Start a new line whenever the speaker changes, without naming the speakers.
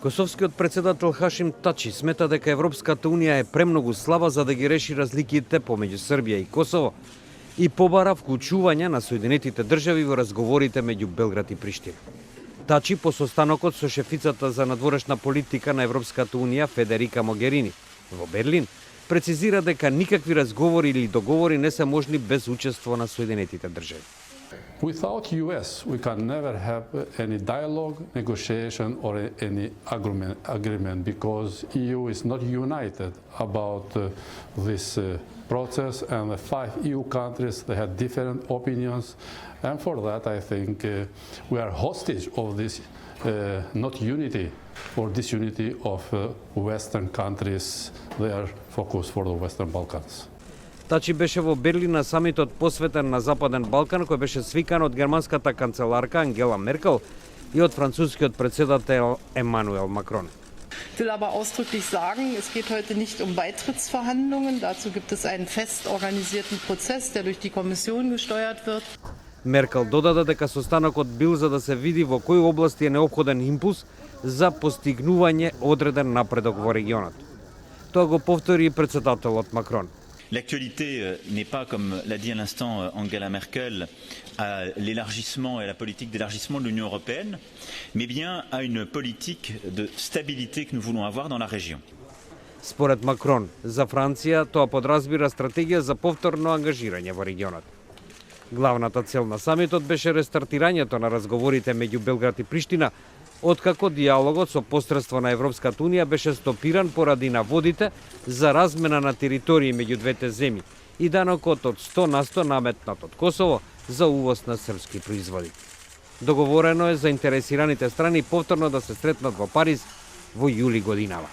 Косовскиот председател Хашим Тачи смета дека Европската унија е премногу слаба за да ги реши разликите помеѓу Србија и Косово и побара вклучување на Соединетите држави во разговорите меѓу Белград и Приштина. Тачи по состанокот со шефицата за надворешна политика на Европската унија Федерика Могерини во Берлин прецизира дека никакви разговори или договори не се можни без учество на Соединетите држави.
Without US, we can never have any dialogue, negotiation or any agreement because EU is not united about this process, and the 5 EU countries, they had different opinions, and for that I think we are hostage of this not unity or disunity of Western countries. They are focused for the Western Balkans.
Тачи беше во Берлин на самитот посветен на Западен Балкан, кој беше свикан од германската канцеларка Ангела Меркел и од францускиот председател Емануел Макрон.
Ich will aber ausdrücklich sagen, es geht heute nicht um Beitrittsverhandlungen. Dazu gibt es einen fest organisierten Prozess, der durch die Kommission gesteuert wird.
Меркел додаде дека состанокот бил за да се види во кои области е неопходен импулс за постигнување одреден напредок во регионот. Тоа го повтори и председателот Макрон.
L'actualité n'est pas, comme l'a dit à l'instant Angela Merkel, à l'élargissement et à la politique d'élargissement de l'Union européenne, mais bien à une politique de stabilité que nous voulons avoir dans la région.
Според Макрон, за Франција тоа подразбира стратегија за повторно ангажирање во регионот. Главната цел на самитот беше рестартирањето на разговорите меѓу Белград и Приштина, откако диалогот со посредство на Европската унија беше стопиран поради наводите за размена на територии меѓу двете земји и данокот од 100% наметнат од Косово за увоз на српски производи. Договорено е заинтересираните страни повторно да се сретнат во Париз во јули годинава.